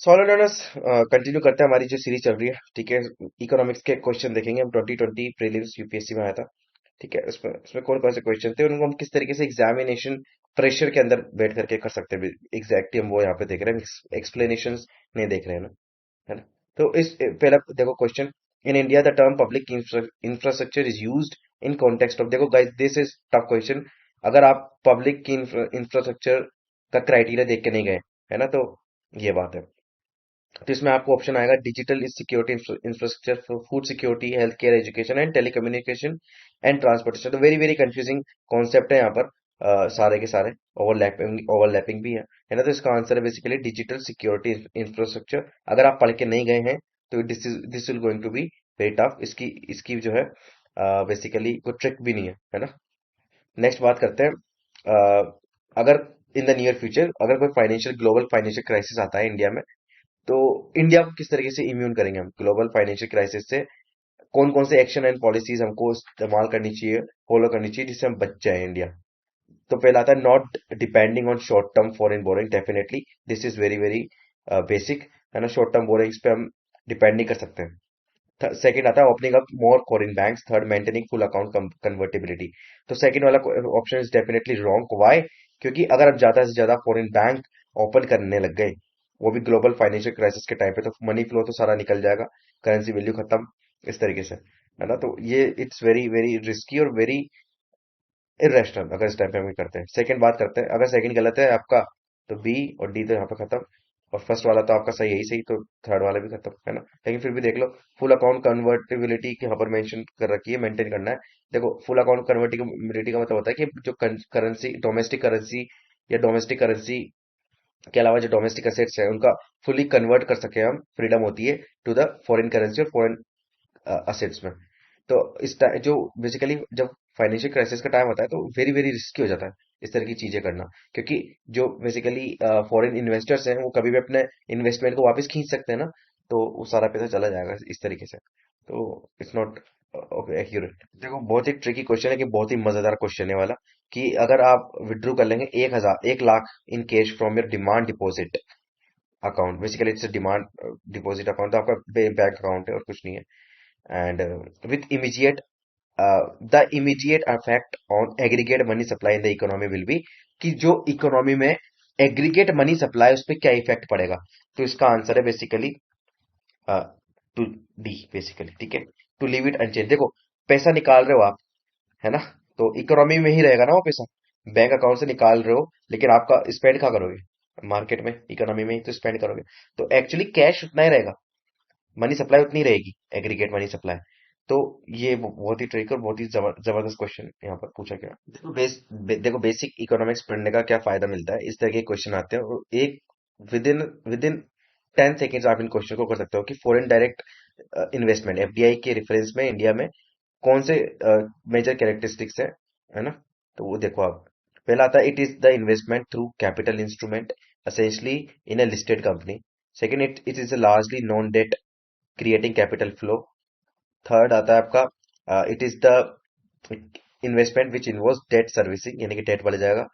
Solid earners continue करते हैं हमारी जो सीरीज चल रही है, ठीक है। इकोनॉमिक्स के क्वेश्चन देखेंगे हम। 2020 प्रीलिम्स यूपीएससी में आया था, ठीक है। उसमें उसमें कौन कौन से क्वेश्चन थे, उनको हम किस तरीके से एग्जामिनेशन प्रेशर के अंदर बैठ करके कर सकते हैं, एग्जैक्टली हम वो यहाँ पे देख रहे हैं, एक्सप्लेनेशन नहीं देख रहे हैं ना, है ना। तो इस पहला देखो question, in India the term public infrastructure is used in context of, देखो guys this is tough question. अगर आप पब्लिक की इंफ्रास्ट्रक्चर का क्राइटेरिया देख के नहीं गए, है ना, तो ये बात है। तो इसमें आपको ऑप्शन आएगा digital security infrastructure for food security, health care, education and telecommunication and transportation. तो वेरी वेरी कंफ्यूजिंग कॉन्सेप्ट है यहाँ पर, सारे के सारे ओवरलैपिंग ओवरलैपिंग भी है ना। तो इसका आंसर है बेसिकली डिजिटल सिक्योरिटी इंफ्रास्ट्रक्चर। अगर आप पढ़ के नहीं गए हैं तो this will going to be very tough. इसकी इसकी जो है बेसिकली कोई ट्रिक भी नहीं है ना। नेक्स्ट बात करते हैं, अगर इन द नियर फ्यूचर अगर कोई फाइनेंशियल ग्लोबल फाइनेंशियल क्राइसिस आता है इंडिया में, तो इंडिया को किस तरीके से इम्यून करेंगे हम ग्लोबल फाइनेंशियल क्राइसिस से। कौन कौन से एक्शन एंड पॉलिसीज हमको इस्तेमाल करनी चाहिए, फॉलो करनी चाहिए, जिससे हम बच जाए इंडिया। तो पहला आता है not depending on short term foreign boring, definitely this is very very basic, है ना। शॉर्ट टर्म बोरिंग्स पे हम डिपेंड नहीं कर सकते हैं। सेकंड आता है opening up more foreign banks, third maintaining full account convertibility. तो सेकंड वाला option is definitely wrong. Why? क्योंकि अगर आप ज्यादा से ज्यादा फॉरेन बैंक ओपन करने लग गए, वो भी ग्लोबल फाइनेंशियल क्राइसिस के टाइम पे, तो मनी फ्लो तो सारा निकल जाएगा, करेंसी वैल्यू खत्म, इस तरीके से, है ना। तो ये इट्स वेरी वेरी रिस्की और वेरी इरेशनल अगर इस टाइम पे हम करते हैं। सेकंड बात करते हैं, अगर सेकंड गलत है आपका, तो बी और डी तो यहाँ पे खत्म, और फर्स्ट वाला तो आपका सही, यही सही, तो थर्ड वाला भी खत्म, है ना। लेकिन फिर भी देख लो, फुल अकाउंट कन्वर्टिबिलिटी की यहाँ पर मेंशन कर रखी है, मेंटेन करना है। देखो फुल अकाउंट कन्वर्टिबिलिटी का मतलब होता है कि जो करेंसी, डोमेस्टिक करेंसी या डोमेस्टिक करेंसी के अलावा जो डोमेस्टिक असेट्स है उनका फुली कन्वर्ट कर सके हम, फ्रीडम होती है टू द फॉरेन करेंसी और फॉरेन असेट्स में। तो जो बेसिकली जब फाइनेंशियल क्राइसिस का टाइम होता है, तो वेरी वेरी रिस्की हो जाता है इस तरह की चीजें करना, क्योंकि जो बेसिकली फॉरेन इन्वेस्टर्स हैं वो कभी भी अपने इन्वेस्टमेंट को वापस खींच सकते हैं ना, तो वो सारा पैसा चला जाएगा इस तरीके से। तो इट्स नॉट एक्यूरेट। देखो बहुत ही ट्रिकी क्वेश्चन है, कि बहुत ही मजेदार क्वेश्चन है वाला, कि अगर आप विड्रू कर लेंगे 1 lakh in cash from your demand deposit account, basically it's demand deposit account, तो आपका बैंक अकाउंट है और कुछ नहीं है। And with immediate the immediate effect on aggregate money supply in the economy will be, कि जो इकोनॉमी में एग्रीगेट मनी सप्लाई उस पर क्या इफेक्ट पड़ेगा। तो इसका आंसर है बेसिकली टू डी, बेसिकली, ठीक है। To leave it unchange. देखो पैसा निकाल रहे हो आप, है ना, तो इकोनॉमी में ही रहेगा ना वो पैसा, बैंक अकाउंट से निकाल रहे हो, लेकिन आपका स्पेंड कहाँ करोगे, मार्केट में, इकोनॉमी में ही तो स्पेंड करोगे। तो एक्चुअली कैश उतना ही रहेगा, मनी सप्लाई उतनी रहेगी, एग्रीगेट मनी सप्लाई। तो ये बहुत ही ट्रिक और बहुत ही जबरदस्त क्वेश्चन यहाँ पर पूछा गया। देखो बेसिक इकोनॉमिक्स पढ़ने का क्या फायदा मिलता है, इस तरह के क्वेश्चन आते हैं, और एक विदिन विदिन 10 सेकेंड्स आप इन क्वेश्चन को कर सकते हो, कि फॉरेन डायरेक्ट इन्वेस्टमेंट एफडीआई के रेफरेंस में इंडिया में कौन से मेजर कैरेक्टरिस्टिक्स है ना। तो वो देखो आप, पहला आता है it is the investment through capital instrument, essentially in a listed company. Second, it is a largely non-debt creating capital flow. Third आता है आपका it is the investment which involves debt servicing, यानी कि डेट वाले जाएगा।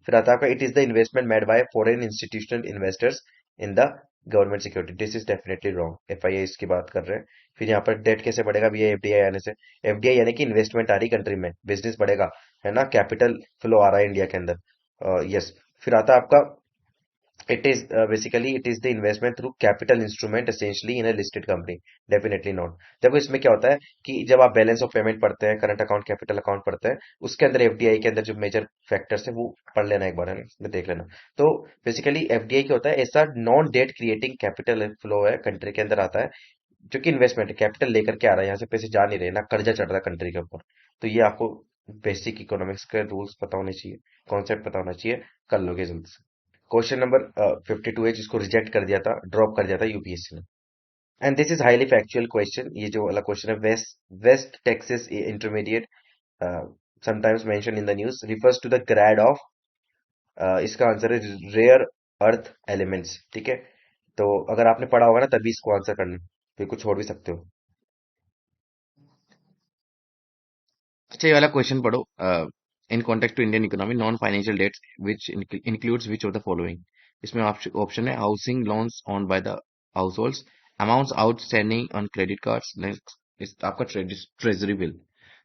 फिर आता है आपका it is the investment made by foreign institutional investors in the government security, this is definitely wrong, FII इसकी बात कर रहे हैं। फिर यहाँ पर डेट कैसे बढ़ेगा भैया, एफडीआई आने से। एफडीआई यानी कि इन्वेस्टमेंट आ रही कंट्री में, बिजनेस बढ़ेगा, है ना, कैपिटल फ्लो आ रहा है इंडिया के अंदर, यस। फिर आता है आपका it is basically it is the investment through capital instrument essentially in a listed company, definitely not। देखो इसमें क्या होता है, कि जब आप बैलेंस ऑफ पेमेंट पढ़ते हैं, करंट अकाउंट, कैपिटल अकाउंट पढ़ते हैं, उसके अंदर एफडीआई के अंदर जो मेजर फैक्टर्स है वो पढ़ लेना एक बार, है ना, इसमें देख लेना। तो बेसिकली एफडीआई क्या होता है, ऐसा non debt creating capital flow है, कंट्री के अंदर आता है, जो कि इन्वेस्टमेंट कैपिटल लेकर के आ रहा है, यहाँ से पैसे जा नहीं रहे ना, कर्जा चढ़ रहा है कंट्री के ऊपर। तो ये आपको बेसिक इकोनॉमिक्स के रूल्स पता होने चाहिए, कॉन्सेप्ट पता होना चाहिए, कर लोगे जल्दी से। क्वेश्चन नंबर 52 है, जिसको रिजेक्ट कर दिया था, ड्रॉप कर दिया था यूपीएससी ने। And this is highly factual question, ये जो वाला क्वेश्चन है, West Texas Intermediate sometimes mention in the news refers to the grade of, इसका आंसर है रेयर अर्थ एलिमेंट्स, ठीक है। तो अगर आपने पढ़ा होगा ना तभी इसको आंसर करना, फिर कुछ छोड़ भी सकते हो। अच्छा ये वाला क्वेश्चन पढ़ो, in context to Indian economy non financial debts which includes which of the following. इसमें ऑप्शन है housing loans on by the households, amounts outstanding on credit cards, next आपका ट्रेजरी बिल।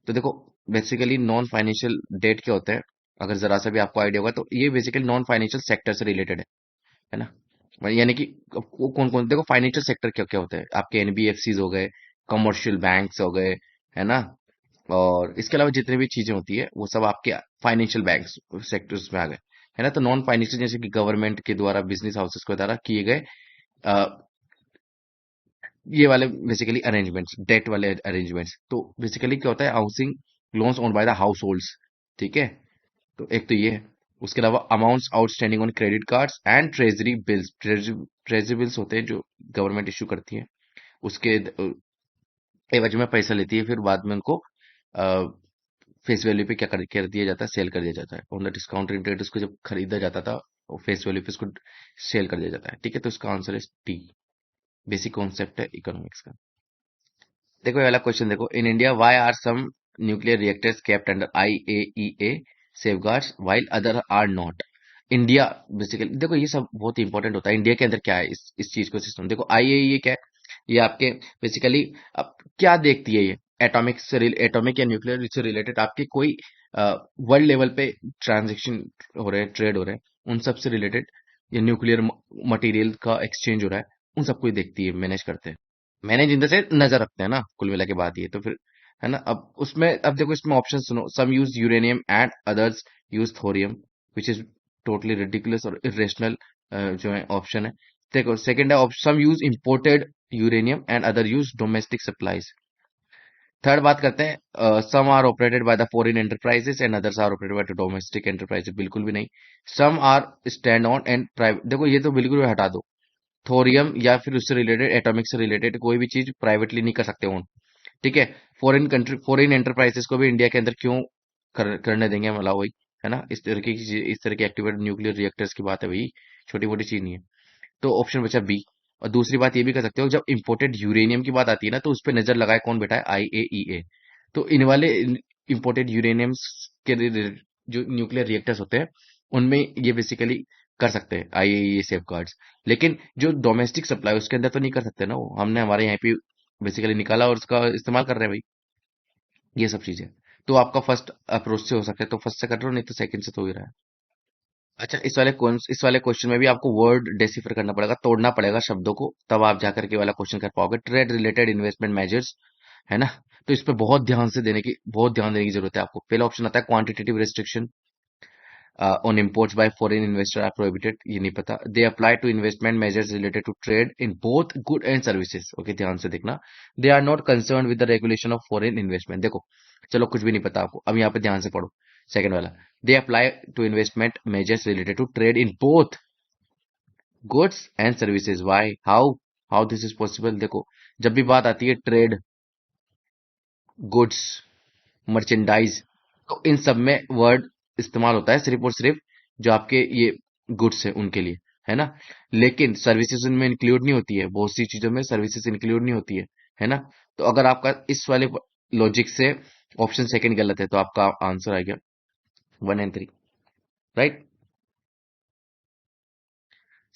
तो देखो basically non financial debt क्या होता है, अगर जरा सा भी आपको आइडिया होगा तो ये बेसिकली नॉन फाइनेंशियल सेक्टर से रिलेटेड है ना। यानी कि वो कौन कौन, देखो फाइनेंशियल सेक्टर क्या क्या होता है, आपके एनबीएफसीज हो गए, कमर्शियल बैंक्स हो गए, है ना। और इसके अलावा जितनी भी चीजें होती है वो सब आपके फाइनेंशियल बैंक्स सेक्टर्स में आ गए, है ना। तो नॉन फाइनेंशियल जैसे कि गवर्नमेंट के द्वारा, बिजनेस हाउसेस के द्वारा किए गए ये वाले बेसिकली अरेंजमेंट्स, डेट वाले अरेंजमेंट्स। तो बेसिकली क्या होता है, housing loans own by the house holds, ठीक है। तो एक तो ये है। उसके अलावा amounts outstanding on credit cards and treasury bills, treasury bills होते हैं जो गवर्नमेंट इशू करती है, उसके एवज में पैसा लेती है, फिर बाद में उनको फेस वैल्यू पे क्या कर दिया जाता है, सेल कर दिया जाता है। ऑन द डिस्काउंट रेट उसको जब खरीदा जाता था, फेस वैल्यू पे उसको सेल कर दिया जाता है, ठीक है। तो इसका आंसर है टी। बेसिक कॉन्सेप्ट है इकोनॉमिक्स का। देखो ये वाला क्वेश्चन देखो, in India why are some nuclear reactors kept under IAEA safeguards while other are not. India basically देखो ये सब बहुत ही इंपॉर्टेंट होता है, इंडिया के अंदर क्या है इस चीज को सिस्टम। देखो IAEA क्या है, ये आपके बेसिकली अब क्या देखती है, ये एटॉमिक या न्यूक्लियर से रिलेटेड आपके कोई वर्ल्ड लेवल पे ट्रांजेक्शन हो रहे हैं, ट्रेड हो रहे हैं, उन सब से रिलेटेड, या न्यूक्लियर मटेरियल का एक्सचेंज हो रहा है, उन सबको ही देखती है, मैनेज करते हैं। मैनेज इन द सेंस नजर रखते हैं ना, कुल मिला के बात ये तो फिर, है ना। अब उसमें अब देखो इसमें ऑप्शन सुनो, some use uranium and others use thorium, which is totally ridiculous और इरेशनल जो है ऑप्शन है। देखो सेकंड है, some use imported uranium and other use domestic supplies. Third बात करते हैं, some are operated by the foreign enterprises and others are operated by the domestic enterprises, बिल्कुल भी नहीं। Some are stand on and private, देखो ये तो बिल्कुल भी हटा दो। थोरियम या फिर उससे रिलेटेड, एटॉमिक से रिलेटेड कोई भी चीज प्राइवेटली नहीं कर सकते ओन, ठीक है। फॉरेन एंटरप्राइजेस को भी इंडिया के अंदर क्यों करने देंगे हम अलाउ, वही है ना। इस तरह की एक्टिवेटेड न्यूक्लियर रिएक्टर्स की बात है भाई, छोटी मोटी चीज नहीं है। तो ऑप्शन बचा बी। और दूसरी बात ये भी कर सकते हो, जब इंपोर्टेड यूरेनियम की बात आती है ना, तो उस पर नजर लगाए कौन बैठा है, IAEA। तो इन वाले इंपोर्टेड यूरेनियम्स के जो न्यूक्लियर रिएक्टर्स होते हैं, उनमें ये बेसिकली कर सकते हैं IAEA सेफ गार्ड्स। लेकिन जो डोमेस्टिक सप्लाई उसके अंदर तो नहीं कर सकते ना, वो हमने हमारे यहाँ पे बेसिकली निकाला और उसका इस्तेमाल कर रहे हैं भाई, ये सब चीजें। तो आपका फर्स्ट अप्रोच से हो सकता है तो फर्स्ट से कर रहे हो, नहीं तो सेकंड से तो हो ही रहा है। अच्छा इस वाले क्वेश्चन में भी आपको वर्ड डेसिफर करना पड़ेगा, तोड़ना पड़ेगा शब्दों को, तब आप जाकर के वाला क्वेश्चन कर पाओगे। ट्रेड रिलेटेड इन्वेस्टमेंट मेजर्स, है ना। तो इस पे बहुत ध्यान देने की जरूरत है आपको। पहला ऑप्शन आता है quantitative restriction on imports by foreign investor are prohibited, ये नहीं पता। They apply to investment measures related to trade in both good and services, okay ध्यान से देखना। They are not concern with the regulation of foreign investment, देखो चलो कुछ भी नहीं पता आपको, अब यहाँ पे ध्यान से पढ़ो। सेकंड वाला, they apply to investment measures related to trade in both goods and services, why how how this is possible. देखो जब भी बात आती है ट्रेड, गुड्स, मर्चेंडाइज, तो इन सब में वर्ड इस्तेमाल होता है सिर्फ और सिर्फ जो आपके ये गुड्स है उनके लिए, है ना। लेकिन सर्विसेज उनमें इंक्लूड नहीं होती है, बहुत सी चीजों में सर्विसेज इंक्लूड नहीं होती है ना। तो अगर आपका इस वाले लॉजिक से ऑप्शन सेकंड गलत है, तो आपका आंसर आ गया 1 and 3, राइट।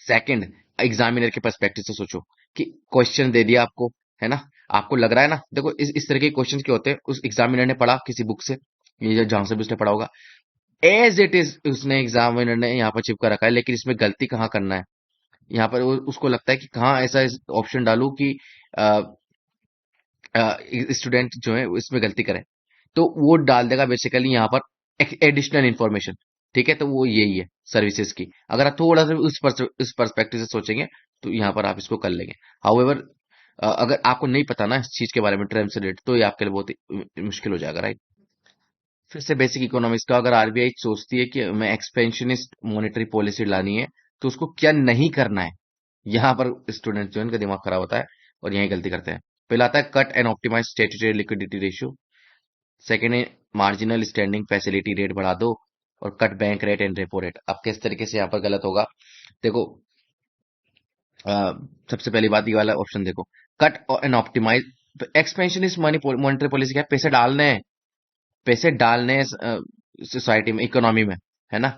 सेकंड, एग्जामिनर के पर्सपेक्टिव से सोचो कि क्वेश्चन दे दिया आपको, है ना। आपको लग रहा है ना, देखो इस तरह के क्वेश्चन क्या होते हैं, उस एग्जामिनर ने पढ़ा किसी बुक से, ये जहां से भी उसने पढ़ा होगा, एज इट इज उसने एग्जामिनर ने यहाँ पर चिपका रखा है, लेकिन इसमें गलती कहाँ करना है, यहाँ पर उसको लगता है कि कहाँ ऐसा ऑप्शन डालू कि स्टूडेंट जो है इसमें गलती करे, तो वो डाल देगा बेसिकली यहाँ पर एडिशनल इंफॉर्मेशन, ठीक है। तो वो यही है सर्विसेज की, अगर आप थोड़ा सा उस पर्सपेक्टिव से सोचेंगे तो यहाँ पर आप इसको कर लेंगे। हाउएवर अगर आपको नहीं पता ना इस चीज के बारे में, टर्म से रिलेटेड, तो ये आपके लिए बहुत ही मुश्किल हो जाएगा, राइट। फिर से बेसिक इकोनॉमिक्स का, अगर आरबीआई सोचती है कि मैं एक्सपेंशनिस्ट मॉनेटरी पॉलिसी लानी है, तो उसको क्या नहीं करना है, यहाँ पर स्टूडेंट जो है इनका दिमाग खराब होता है और यही गलती करते हैं। पहला आता है cut and optimise statutory liquidity ratio. Second है मार्जिनल स्टैंडिंग फैसिलिटी रेट बढ़ा दो, और cut bank rate and repo rate. अब किस तरीके से यहाँ पर गलत होगा, देखो अ, सबसे पहली बात ये वाला ऑप्शन देखो, cut and optimise, expansionist money monetary policy क्या है, पैसे डालने हैं, पैसे डालने सोसाइटी में, इकोनॉमी में, है ना।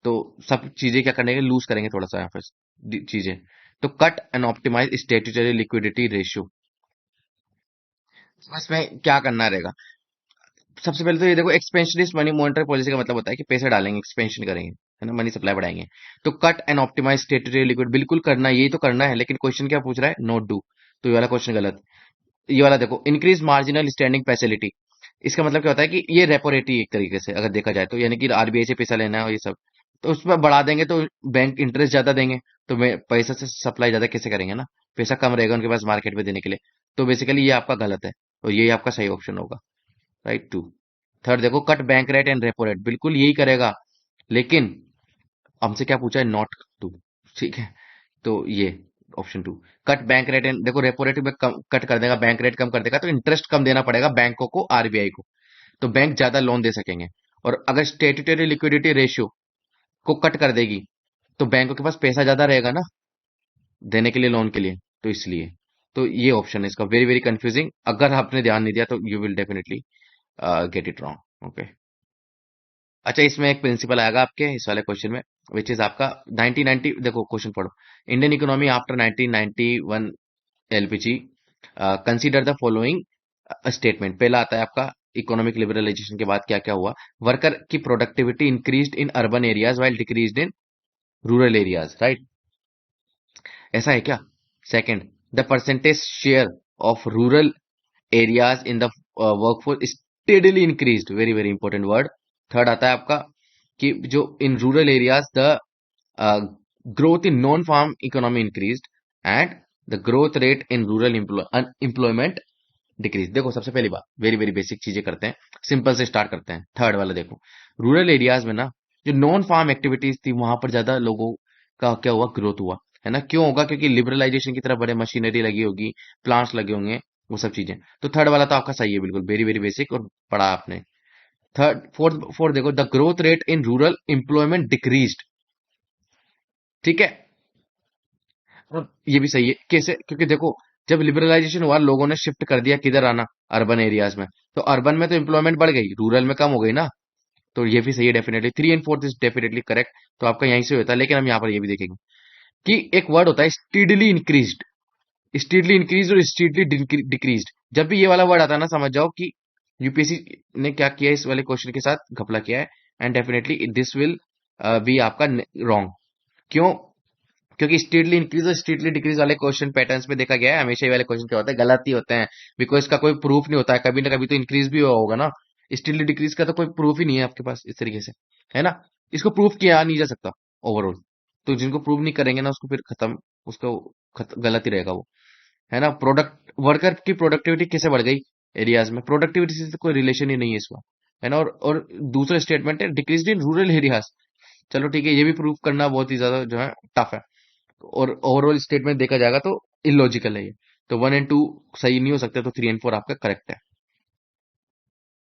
तो सब चीजें क्या करेंगे, लूज करेंगे थोड़ा सा यहाँ पर चीजें। तो cut and optimise statutory liquidity ratio, इसमें क्या करना रहेगा। सबसे पहले तो ये देखो, एक्सपेंशनिस्ट मनी मॉनिटरी पॉलिसी का मतलब होता है कि पैसे डालेंगे, एक्सपेंशन करेंगे, है ना, मनी सप्लाई बढ़ाएंगे। तो cut and optimise statutory liquid बिल्कुल करना, यही तो करना है, लेकिन क्वेश्चन क्या पूछ रहा है, नोट डू। तो ये वाला क्वेश्चन गलत। ये वाला देखो, इंक्रीज मार्जिनल स्टैंडिंग फैसिलिटी, इसका मतलब क्या होता है कि ये रेपो रेट ही एक तरीके से अगर देखा जाए तो, यानी कि आरबीआई से पैसा लेना है और ये सब, तो उसमें बढ़ा देंगे तो बैंक इंटरेस्ट ज्यादा देंगे, तो पैसा से सप्लाई ज्यादा कैसे करेंगे ना, पैसा कम रहेगा उनके पास मार्केट में देने के लिए। तो बेसिकली ये आपका गलत है, और ये आपका सही ऑप्शन होगा, राइट टू। थर्ड देखो, cut bank rate and repo rate, बिल्कुल यही करेगा, लेकिन हमसे क्या पूछा है, नॉट टू, ठीक है। तो ये option two, cut bank rate and, देखो रेपो रेट में कम कट कर देगा, बैंक रेट कम कर देगा, तो इंटरेस्ट कम देना पड़ेगा बैंकों को, आरबीआई को, तो बैंक ज्यादा लोन दे सकेंगे। और अगर स्टेट्यूटरी लिक्विडिटी रेशियो को कट कर देगी, तो बैंकों के पास पैसा ज्यादा रहेगा ना देने के लिए, लोन के लिए, तो इसलिए। तो ये ऑप्शन है इसका, वेरी वेरी कंफ्यूजिंग, अगर आपने ध्यान नहीं दिया तो you will definitely get it wrong, okay. अच्छा, इसमें एक प्रिंसिपल आएगा आपके इस वाले क्वेश्चन में, विच इज आपका 1990, देखो क्वेश्चन पढ़ो। Indian economy after 1991 LPG, consider the following statement. पहला आता है आपका, इकोनॉमिक लिबरलाइजेशन के बाद क्या क्या हुआ। वर्कर की productivity increased in urban areas while decreased in rural areas, right, ऐसा है क्या। Second, the percentage share of rural areas in the workforce steadily increased, very very important word. Third आता है आपका कि जो in rural areas the growth in non farm economy increased, and the growth rate in rural employment decrease. देखो सबसे पहली बात, very very basic चीजें करते हैं, सिंपल से स्टार्ट करते हैं। थर्ड वाला देखो, रूरल एरियाज में ना जो नॉन फार्म एक्टिविटीज थी, वहां पर ज्यादा लोगों का क्या हुआ, ग्रोथ हुआ, है ना। क्यों होगा, क्योंकि लिबरलाइजेशन की तरफ बड़े, मशीनरी लगी होगी, प्लांट्स लगे होंगे, वो सब चीजें। तो थर्ड वाला तो आपका सही है बिल्कुल, वेरी वेरी बेसिक, और पढ़ा आपने। थर्ड, फोर्थ फोर्थ देखो, the growth rate in rural employment decreased, ठीक है। और ये भी सही है, कैसे, क्योंकि देखो जब लिबरलाइजेशन हुआ, लोगों ने शिफ्ट कर दिया किधर आना, अर्बन एरियाज में, तो अर्बन में तो एम्प्लॉयमेंट बढ़ गई, रूरल में कम हो गई ना। तो ये भी सही है definitely, three and fourth is definitely correct. तो आपका यहीं से होता है, लेकिन हम यहाँ पर ये भी देखेंगे कि एक वर्ड होता है स्टीडली इंक्रीज्ड, स्टीडली इंक्रीज और स्टीडली डिक्रीज्ड। जब भी ये वाला वर्ड आता है ना, समझ जाओ कि यूपीएससी ने क्या किया, इस वाले क्वेश्चन के साथ घपला किया है, and definitely this will be आपका रॉन्ग। क्यों, क्योंकि स्टेटली इंक्रीज और स्टेटली डिक्रीज वाले क्वेश्चन पैटर्न्स में देखा गया है, हमेशा ये वाले क्वेश्चन क्या होते हैं, गलत ही होते हैं, बिकॉज इसका कोई प्रूफ नहीं होता है, कभी ना कभी तो इंक्रीज भी हुआ होगा ना। स्टेटली डिक्रीज का तो कोई प्रूफ ही नहीं है आपके पास इस तरीके से, है ना। इसको प्रूफ किया नहीं जा सकता ओवरऑल, तो जिनको प्रूव नहीं करेंगे ना, उसको फिर खत्म, उसको गलत ही रहेगा वो, है ना। प्रोडक्ट, वर्कर की प्रोडक्टिविटी कैसे बढ़ गई एरियाज में, प्रोडक्टिविटी से तो कोई रिलेशन ही नहीं है इसका, है ना। और दूसरा स्टेटमेंट है डिक्रीज इन रूरल एरियाज, चलो ठीक है, ये भी प्रूफ करना बहुत ही ज्यादा जो है टफ है, और ओवरऑल स्टेटमेंट देखा जाएगा तो इलॉजिकल है ये। तो वन एंड टू सही नहीं हो सकते, तो थ्री एंड फोर आपका करेक्ट है।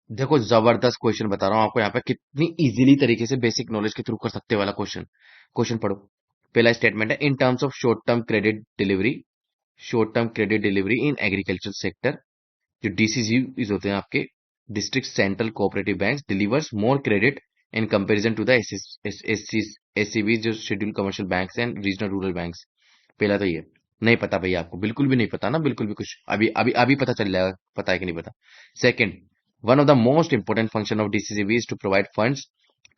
देखो जबरदस्त क्वेश्चन बता रहा हूं आपको यहाँ पे, कितनी इजीली तरीके से बेसिक नॉलेज के थ्रू कर सकते वाला क्वेश्चन। क्वेश्चन पढ़ो। पहला स्टेटमेंट है, in terms of short term credit delivery, short term credit delivery in agriculture sector, जो डीसीजी होते हैं आपके, district central cooperative bank delivers more credit in comparison to the SCB, जो schedule commercial banks and regional rural banks. पहला तो ये नहीं पता भैया, आपको बिल्कुल भी नहीं पता ना, बिल्कुल भी कुछ, अभी अभी अभी पता चल जाएगा पता है कि नहीं पता। Second, one of the most important function of DCCB is to provide funds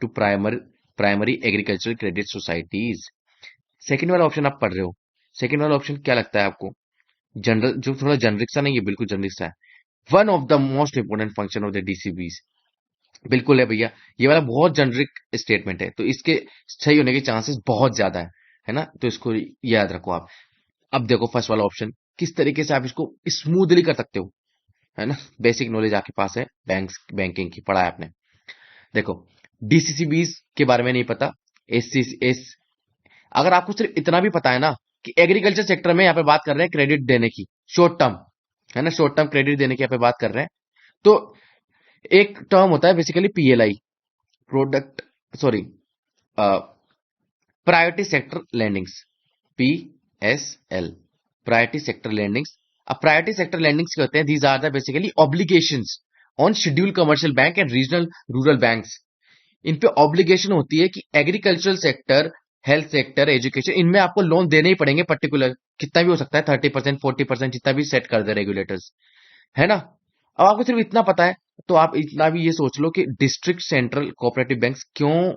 to primary agricultural credit societies. Second वाला ऑप्शन आप पढ़ रहे हो, सेकंड वाला ऑप्शन क्या लगता है आपको, जनरल, जो थोड़ा जनरिक सा नहीं है, बिल्कुल जनरिक सा है। One of the most important function of the DCBs, बिल्कुल है भैया, ये वाला बहुत जनरिक स्टेटमेंट है, तो इसके सही होने के चांसेस बहुत ज्यादा है ना, तो इसको याद रखो आप। अब देखो फर्स्ट वाला ऑप्शन, किस तरीके से आप इसको स्मूथली कर सकते हो, है ना। बेसिक नॉलेज आपके पास है, बैंकिंग की पढ़ा है आपने। देखो, डीसीसीबीज के बारे में नहीं पता, एस, अगर आपको सिर्फ इतना भी पता है ना कि एग्रीकल्चर सेक्टर में यहाँ पे बात कर रहे हैं क्रेडिट देने की, शॉर्ट टर्म, है ना, शॉर्ट टर्म क्रेडिट देने की यहाँ पे बात कर रहे हैं, तो एक टर्म होता है basically PLI, product, sorry, priority sector lendings, PSL, priority sector lendings. अब प्रायोरिटी सेक्टर लैंडिंग्स क्या होते हैं, these are the basically obligations on schedule commercial bank and regional rural banks, इन पे ऑब्लिगेशन होती है कि agricultural sector, health sector, education, इनमें आपको लोन देने ही पड़ेंगे पर्टिकुलर, कितना भी हो सकता है, 30%, 40%, जितना भी सेट कर दे रेगुलेटर्स, है ना। अब आपको सिर्फ इतना पता है, तो आप इतना भी ये सोच लो कि डिस्ट्रिक्ट सेंट्रल कोऑपरेटिव बैंक्स क्यों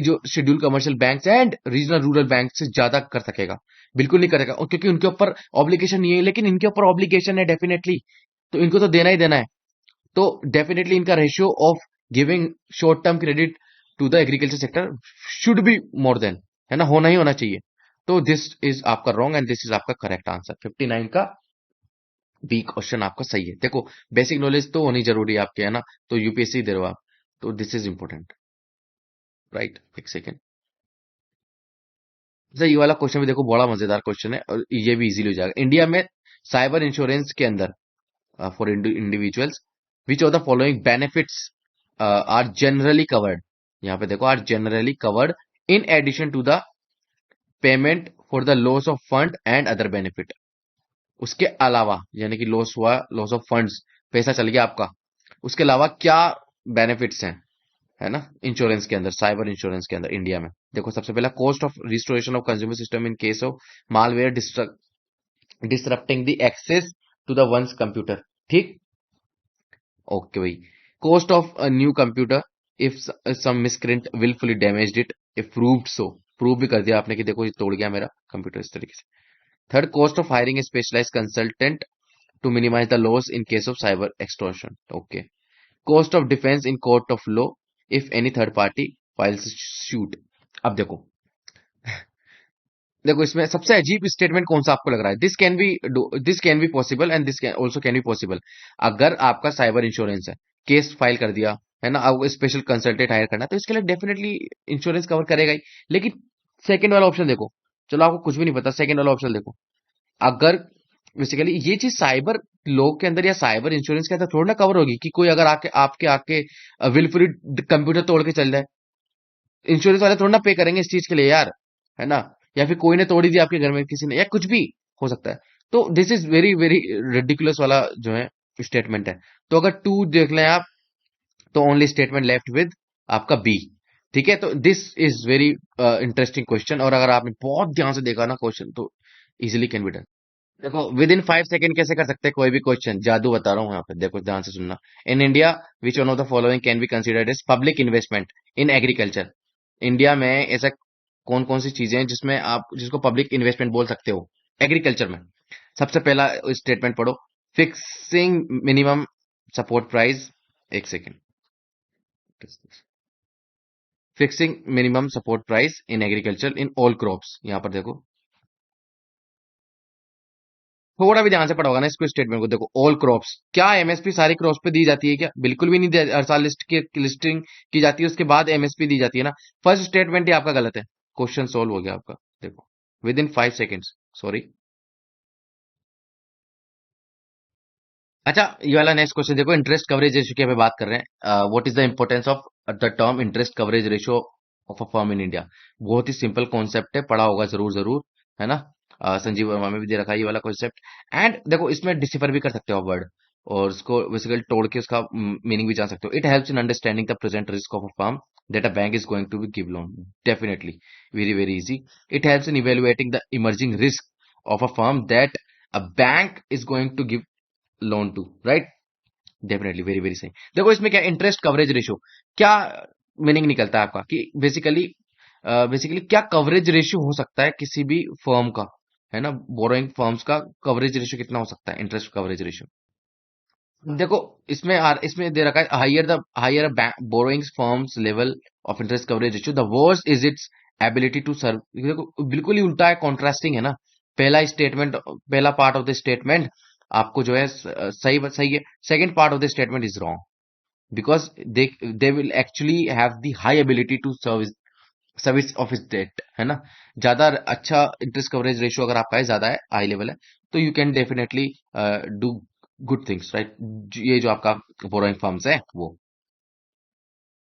जो schedule commercial bank and regional rural bank से ज्यादा कर सकेगा। बिल्कुल नहीं करेगा, और क्योंकि उनके ऊपर ऑब्लिगेशन नहीं है, लेकिन इनके ऊपर ऑब्लिगेशन है डेफिनेटली, तो इनको तो देना ही देना है। तो डेफिनेटली इनका ratio of giving short term credit to the agriculture sector should be more than, है ना, होना ही होना चाहिए। तो दिस इज आपका रॉन्ग एंड दिस इज आपका करेक्ट आंसर। 59 का बी क्वेश्चन आपका सही है। देखो, बेसिक नॉलेज तो होनी जरूरी है आपके, है ना, तो यूपीएससी दे रहे हो आप, तो दिस इज इंपॉर्टेंट, राइट। एक सेकेंड। अच्छा, ये वाला क्वेश्चन भी देखो, बड़ा मजेदार क्वेश्चन है और ये भी इजीली हो जाएगा। इंडिया में साइबर इंश्योरेंस के अंदर for individuals, which of the following benefits are generally covered, यहाँ पे देखो, are generally covered in addition to the payment for the loss of fund and other benefit. उसके अलावा, यानी कि लॉस हुआ, लॉस ऑफ फंड्स, पैसा चल गया आपका, उसके अलावा क्या बेनिफिट्स हैं, है ना, इंश्योरेंस के अंदर, साइबर इंश्योरेंस के अंदर इंडिया में। देखो, सबसे पहला, cost of restoration of consumer system in case of malware disrupting the access to the ones computer, ठीक। ओके भाई। Cost of a new computer if some miscreant wilfully damaged it, if proved so, prove भी कर दिया आपने कि देखो ये तोड़ गया मेरा कंप्यूटर इस तरीके से। Third, cost of hiring a specialised consultant to minimise the loss in case of cyber extortion, okay. Cost of defence in court of law if any third party files suit. अब देखो, देखो इसमें सबसे अजीब statement कौन सा आपको लग रहा है? This can be possible and this can also can be possible. अगर आपका साइबर इंश्योरेंस है, केस फाइल कर दिया, है ना, आपको स्पेशल कंसल्टेंट हायर करना है, तो इसके लिए डेफिनेटली इंश्योरेंस कवर करेगा ही। लेकिन सेकंड वाला ऑप्शन देखो, चलो आपको कुछ भी नहीं पता, सेकंड वाला ऑप्शन देखो, अगर बेसिकली ये चीज साइबर लॉ के अंदर या साइबर इंश्योरेंस के अंदर थोड़ा ना कवर होगी कि कोई अगर आके आपके आके विलफुली कंप्यूटर तोड़ के चल जाए, इंश्योरेंस वाले थोड़ा ना पे करेंगे इस चीज के लिए यार, है ना। या फिर कोई ने तोड़ी दी आपके घर में किसी ने, या कुछ भी हो सकता है। तो this is very very ridiculous वाला जो है स्टेटमेंट है। तो अगर टू देख लें आप, तो ओनली स्टेटमेंट लेफ्ट विद आपका बी, ठीक है। तो this is very interesting question, और अगर आपने बहुत ध्यान से देखा ना क्वेश्चन, तो इजिली कैन बी डन। देखो, विद इन 5 सेकेंड कैसे कर सकते हैं कोई भी क्वेश्चन, जादू बता रहा हूँ यहाँ पे, देखो ध्यान से सुनना। In India, which one of the following can be considered as public investment in agriculture. India में ऐसा कौन कौन सी चीजें हैं जिसमें आप, जिसको पब्लिक इन्वेस्टमेंट बोल सकते हो एग्रीकल्चर में? सबसे पहला स्टेटमेंट पढ़ो, फिक्सिंग मिनिमम सपोर्ट प्राइस। एक second. Fixing minimum support price in agriculture in all crops, यहां पर देखो, थोड़ा भी ध्यान से पढ़ा होगा ना इसको, स्टेटमेंट को देखो, ऑल क्रॉप्स, क्या एमएसपी सारी क्रॉप्स पे दी जाती है क्या? बिल्कुल भी नहीं हर साल लिस्टिंग की जाती है, उसके बाद एमएसपी दी जाती है ना। फर्स्ट स्टेटमेंट ही आपका गलत है, क्वेश्चन सोल्व हो गया आपका। देखो, विद इन 5 सेकेंड्स, सॉरी। अच्छा, ये वाला नेक्स्ट क्वेश्चन देखो, इंटरेस्ट कवरेज रेशियो की हमें बात कर रहे हैं। What is the importance of the term interest coverage ratio of a firm in India? बहुत ही सिंपल कॉन्सेप्ट है, पढ़ा होगा जरूर जरूर, है ना। संजीव वर्मा में भी दे रखा है ये वाला कॉन्सेप्ट। एंड देखो, इसमें डिसिफर भी कर सकते हो आप वर्ड, और इसको बेसिकली तोड़ के उसका मीनिंग भी जान सकते हो। It helps in understanding the present risk of a firm that a bank is going to be give loan, definitely, very very easy. It helps in evaluating the emerging risk of a firm that a bank is going to give loan to, right. Definitely, very very सही। देखो, इसमें क्या interest coverage ratio, क्या meaning निकलता है आपका कि basically, basically क्या कवरेज रेशियो हो सकता है किसी भी फर्म का, है ना, बोरोइंग फर्म्स का कवरेज रेशियो कितना हो सकता है, इंटरेस्ट कवरेज रेशियो। देखो, इसमें दे रखा है, higher borrowing firms level of interest coverage ratio, the worst is its ability to serve. देखो, बिल्कुल ही उल्टा है, कॉन्ट्रास्टिंग है ना। पहला स्टेटमेंट, पहला पार्ट ऑफ द स्टेटमेंट आपको जो है सही सही है। Second part of the statement is wrong, because they will actually have the high ability to service of इस डेट, है ना। ज्यादा अच्छा इंटरेस्ट कवरेज रेशियो अगर आपका है, ज्यादा है, हाई लेवल है, तो you can definitely do good things, right. ये जो आपका बोरोइंग फर्म्स है वो।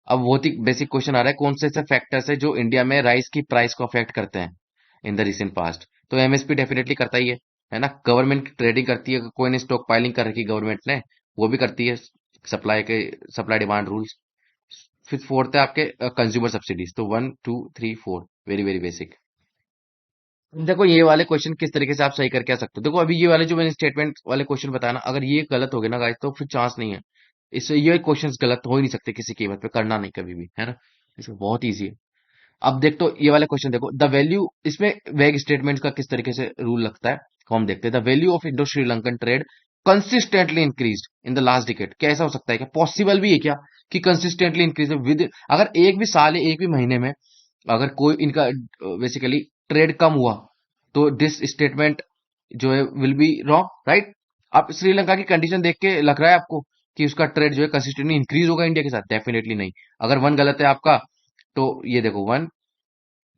अब बहुत ही बेसिक क्वेश्चन आ रहा है, कौन से ऐसे फैक्टर्स है जो इंडिया में राइस की प्राइस को अफेक्ट करते हैं इन द रिसेंट पास्ट? तो एमएसपी डेफिनेटली करता ही है ना। गवर्नमेंट ट्रेडिंग करती है, कोई ने स्टॉक पाइलिंग कर रखी गवर्नमेंट ने, वो भी करती है। सप्लाई के, सप्लाई डिमांड रूल्स, फिर फोर्थ है आपके कंज्यूमर सब्सिडीज। तो 1 2 3 4 वेरी वेरी बेसिक। देखो ये वाले क्वेश्चन किस तरीके से आप सही करके आ सकते हो। देखो अभी ये वाले जो मैंने स्टेटमेंट वाले क्वेश्चन बताया ना, अगर ये गलत हो गए ना गाइस तो फिर चांस नहीं है। इससे ये क्वेश्चंस गलत हो ही नहीं सकते किसी कीमत पे, करना नहीं कभी भी, है ना। इसमें बहुत ईजी है। अब देख तो ये वाला क्वेश्चन देखो, द वैल्यू, इसमें वेग स्टेटमेंट का किस तरीके से रूल लगता है तो हम देखते हैं। The value of Indo Sri Lankan trade consistently increase in the last decade. क्या ऐसा हो सकता है, क्या पॉसिबल भी है क्या कि कंसिस्टेंटली इंक्रीज विद, अगर एक भी साल या एक भी महीने में अगर कोई इनका बेसिकली ट्रेड कम हुआ तो दिस स्टेटमेंट जो है विल बी रॉन्ग, राइट। अब श्रीलंका की कंडीशन देख के लग रहा है आपको कि उसका ट्रेड जो है कंसिस्टेंटली इंक्रीज होगा इंडिया के साथ? डेफिनेटली नहीं। अगर वन गलत है आपका तो ये देखो, वन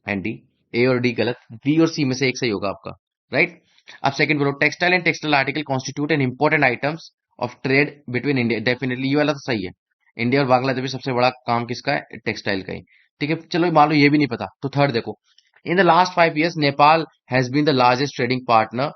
एंड डी, ए और डी गलत, बी और सी में से एक सही होगा आपका, राइट। अब सेकंड बोलो, textile and textile article constitute an important items of trade between India. Definitely ये वाला तो सही है। इंडिया और बांग्लादेश में सबसे बड़ा काम किसका है? टेक्सटाइल का ही। ठीक है, चलो मान लो ये भी नहीं पता तो थर्ड देखो, in the last 5 years Nepal has been the largest trading partner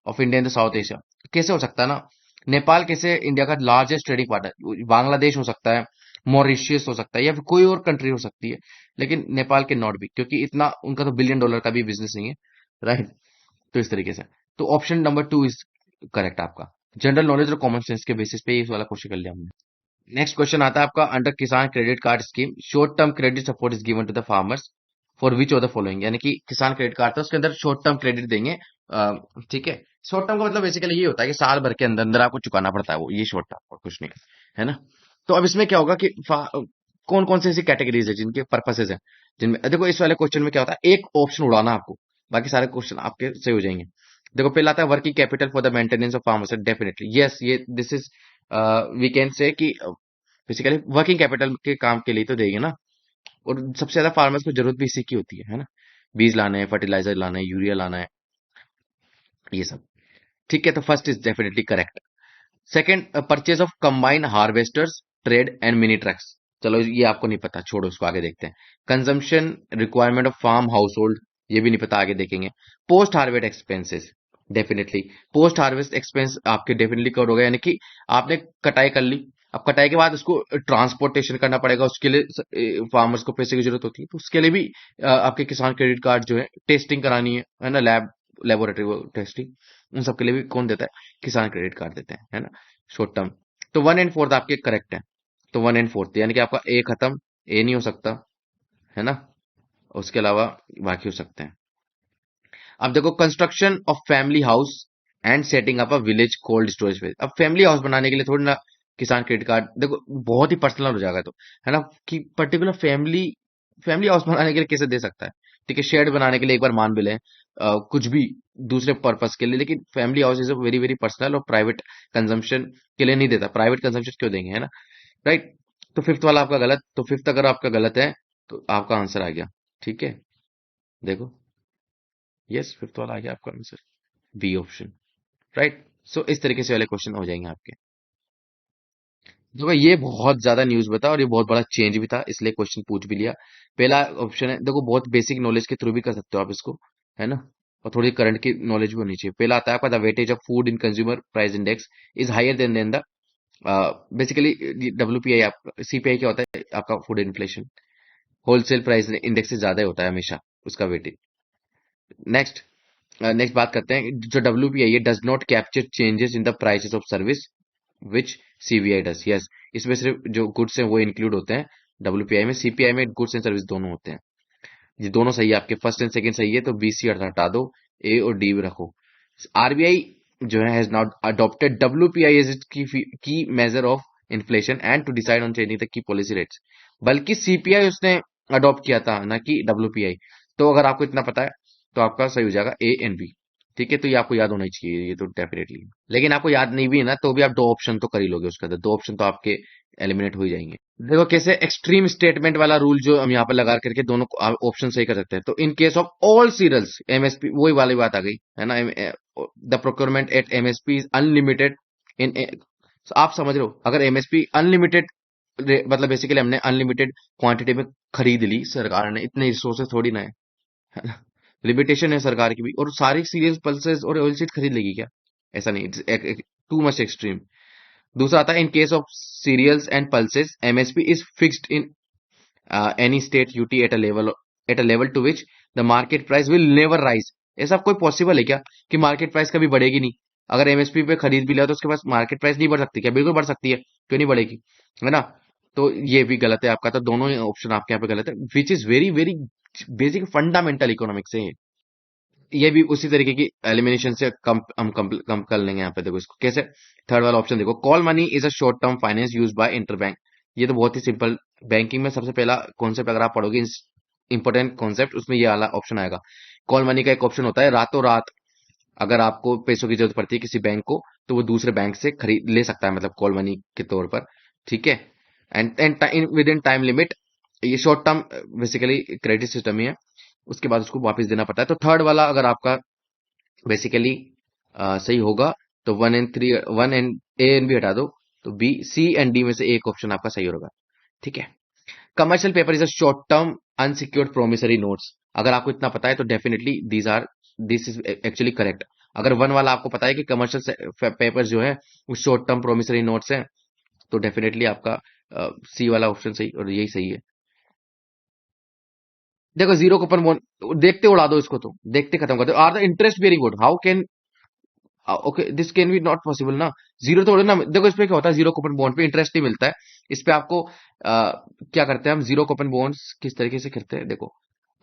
of India in the South Asia. कैसे हो सकता है ना, नेपाल कैसे इंडिया का लार्जेस्ट ट्रेडिंग पार्टनर, बांग्लादेश हो सकता है, मॉरिशियस हो सकता है, या फिर कोई और कंट्री हो सकती है, लेकिन नेपाल के नॉट भी, क्योंकि इतना उनका तो $1 बिलियन का भी बिजनेस नहीं है, राइट। तो इस तरीके से, तो ऑप्शन नंबर 2 इज करेक्ट आपका। जनरल नॉलेज और कॉमन सेंस के बेसिस पे ये वाला क्वेश्चन कर लिया हमने। नेक्स्ट क्वेश्चन आता है आपका, under Kisan credit card scheme short term credit support is given to the farmers for which of the following. यानी कि किसान क्रेडिट कार्ड था, उसके अंदर शॉर्ट टर्म क्रेडिट देंगे। ठीक है, शॉर्ट टर्म का मतलब बेसिकली ये होता है कि साल भर के अंदर अंदर आपको चुकाना पड़ता है वो, ये शॉर्ट टर्म और कुछ नहीं, है ना। तो अब इसमें क्या होगा कि कौन कौन से ऐसी कैटेगरीज है जिनके पर्पसेज है, जिनमें देखो इस वाले क्वेश्चन में क्या होता है, एक ऑप्शन उड़ाना आपको, बाकी सारे क्वेश्चन आपके सही हो जाएंगे। देखो पहला आता है working capital for the maintenance of farmers. Definitely yes, ये this is we can say कि बेसिकली वर्किंग कैपिटल के काम के लिए तो देंगे ना। और सबसे ज्यादा फार्मर्स को जरूरत भी इसी की होती है ना। बीज लाना है, फर्टिलाइजर लाना है, यूरिया लाना है, ये सब। ठीक है, तो first is definitely correct. Second, purchase of combine harvesters trade and mini trucks. चलो ये आपको नहीं पता, छोड़ो उसको, आगे देखते हैं। Consumption requirement of farm household, ये भी नहीं पता, आगे देखेंगे। Post harvest expenses, definitely post harvest expense आपके डेफिनेटली कवर होगा, यानी कि आपने कटाई कर ली, अब कटाई के बाद उसको ट्रांसपोर्टेशन करना पड़ेगा, उसके लिए फार्मर्स को पैसे की जरूरत होती है, तो उसके लिए भी आपके किसान क्रेडिट कार्ड जो है टेस्टिंग करानी है ना, लेबोरेटरी टेस्टिंग, उन सब के लिए भी कौन देता है? किसान क्रेडिट कार्ड देते हैं, है ना, शॉर्ट टर्म। तो 1 and 4 आपके करेक्ट है। तो 1 and 4 यानी कि आपका ए खत्म, ए नहीं हो सकता, है ना, उसके अलावा बाकी हो सकते हैं। अब देखो, construction of family house and setting up a village cold storage. अब फैमिली हाउस बनाने के लिए थोड़ी ना किसान क्रेडिट कार्ड, देखो बहुत ही पर्सनल हो जाएगा तो, है ना, कि पर्टिकुलर फैमिली फैमिली हाउस बनाने के लिए कैसे दे सकता है। ठीक है, शेड बनाने के लिए एक बार मान भी लें, कुछ भी दूसरे पर्पस के लिए, लेकिन family house is a very very personal और प्राइवेट कंजम्पशन के लिए नहीं देता। प्राइवेट कंजम्पशन क्यों देंगे, है ना, राइट। तो फिफ्थ वाला आपका गलत, तो फिफ्थ अगर आपका गलत है तो आपका आंसर आ गया। ठीक है, देखो, यस फिफ्थ वाला आ गया आपका आंसर, बी ऑप्शन, राइट। सो इस तरीके से वाले क्वेश्चन हो जाएंगे आपके। देखो ये बहुत ज्यादा न्यूज बता और ये बहुत बड़ा चेंज भी था, इसलिए क्वेश्चन पूछ भी लिया। पहला ऑप्शन है, देखो बहुत बेसिक नॉलेज के थ्रू भी कर सकते हो आप इसको, है ना, और थोड़ी करंट की नॉलेज भी होनी चाहिए। पहला आता है आपका, the weightage of food in consumer price index is higher than the, basically WPI, आप सीपीआई क्या होता है आपका, food inflation, wholesale price index से ज्यादा होता है हमेशा उसका वेटेज। नेक्स्ट, नेक्स्ट बात करते हैं, जो डब्ल्यूपीआई है does not capture changes in the prices of service which CPI does. Yes, इसमें सिर्फ जो गुड्स हैं वो इंक्लूड होते हैं डब्ल्यूपीआई में, सीपीआई में गुड्स एंड सर्विस दोनों होते हैं। ये दोनों सही है आपके, फर्स्ट एंड सेकंड सही है, तो बी सी हटा दो, ए और डी रखो। आरबीआई जो है has not adopted WPI as its key measure of inflation and to decide on changing the key policy rates, बल्कि सीपीआई उसने अडॉप्ट किया था, ना कि डब्ल्यूपीआई। तो अगर आपको इतना पता है तो आपका सही हो जाएगा ए एंड बी। ठीक है, तो ये आपको याद होना ही चाहिए, ये तो डेफिनेटली। लेकिन आपको याद नहीं भी है ना तो भी आप दो ऑप्शन तो कर ही लोगे उसके अंदर, दो ऑप्शन तो आपके एलिमिनेट हो ही जाएंगे। देखो कैसे एक्सट्रीम स्टेटमेंट वाला रूल जो हम यहाँ पर लगा करके दोनों ऑप्शन सही कर सकते हैं। तो in case of all cereals MSP, वही वाली बात आ गई, है ना, the procurement at MSP is unlimited in, आप समझ रहे हो, अगर एमएसपी अनलिमिटेड, मतलब बेसिकली हमने अनलिमिटेड क्वांटिटी में खरीद ली, सरकार ने, इतने रिसोर्सेज थोड़ी ना है, लिमिटेशन है सरकार की भी, और सारी सीरियल्स पल्सेस और ऑयल सीड खरीद लेगी क्या? ऐसा नहीं, टू मच एक्सट्रीम। दूसरा आता है, in case of cereals and pulses MSP is fixed in any state UT at a level to which the market price will never rise. ऐसा कोई पॉसिबल है क्या कि मार्केट प्राइस कभी बढ़ेगी नहीं? अगर एमएसपी पे खरीद भी लिया तो उसके पास मार्केट प्राइस नहीं बढ़ सकती क्या? बिल्कुल बढ़ सकती है, क्यों नहीं बढ़ेगी, है ना? तो ये भी गलत है आपका, तो दोनों ही ऑप्शन आपके यहाँ पे गलत है, which is very very basic fundamental economics है ये भी उसी तरीके की एलिमिनेशन से कम कर लेंगे यहाँ पे। देखो इसको कैसे, थर्ड वाला ऑप्शन देखो, call money is a short term finance use by interbank. ये तो बहुत ही सिंपल, बैंकिंग में सबसे पहला कॉन्सेप्ट अगर आप पढ़ोगे, इंपॉर्टेंट कॉन्सेप्ट, उसमें ये वाला ऑप्शन आएगा। कॉल मनी का एक ऑप्शन होता है, रातों रात अगर आपको पैसों की जरूरत पड़ती है किसी बैंक को, तो वो दूसरे बैंक से खरीद ले सकता है, मतलब कॉल मनी के तौर पर, ठीक है। And within time limit, ये short term basically credit system ही है, उसके बाद उसको वापस देना पड़ता है। तो थर्ड वाला अगर आपका बेसिकली सही होगा, तो 1 and 3, 1 and A and B हटा दो, तो C एंड D में से एक ऑप्शन आपका सही होगा, ठीक है। Commercial paper is a short term unsecured promissory notes. अगर आपको इतना पता है तो definitely this is actually correct. अगर वन वाला आपको पता है कि कमर्शियल पेपर जो है वो शॉर्ट टर्म प्रोमिसरी नोट्स है, तो डेफिनेटली आपका सी वाला ऑप्शन सही और यही सही है। देखो जीरो कूपन बॉन्ड देखते उड़ा दो इसको, तो देखते खत्म कर दो। Are the interest bearing good, how can, okay this can be not possible ना। जीरो तो ना, देखो इस पे क्या होता है, जीरो कूपन बॉन्ड पे इंटरेस्ट नहीं मिलता है। इस पे आपको क्या करते हैं हम, जीरो कूपन बॉन्ड्स किस तरीके से करते हैं, देखो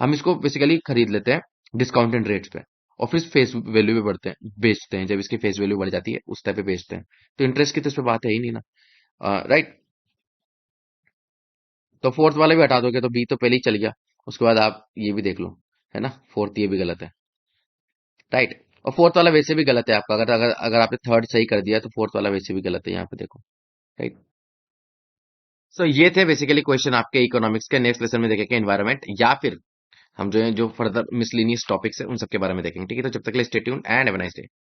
हम इसको बेसिकली खरीद लेते हैं डिस्काउंटेड रेट्स पे, और फिर फेस वैल्यू पे बढ़ते हैं बेचते हैं, जब इसकी फेस वैल्यू बढ़ जाती है उस टाइप पे बेचते हैं। तो इंटरेस्ट की तो इस पे बात है ही नहीं ना, राइट। तो फोर्थ वाला भी हटा दोगे तो बी तो पहले ही चल गया, उसके बाद आप ये भी देख लो, है ना, फोर्थ ये भी गलत है, राइट। और फोर्थ वाला वैसे भी गलत है आपका, अगर अगर अगर आपने थर्ड सही कर दिया तो फोर्थ वाला वैसे भी गलत है यहाँ पे, देखो, राइट। सो ये थे बेसिकली क्वेश्चन आपके इकोनॉमिक्स के। नेक्स्ट लेसन में देखेंगे एनवायरमेंट, या फिर हम जो है जो फर्दर मिसलिनियस टॉपिक्स है उन सबके बारे में देखेंगे, ठीक है। तो जब तक के लिए stay tuned and have a nice day.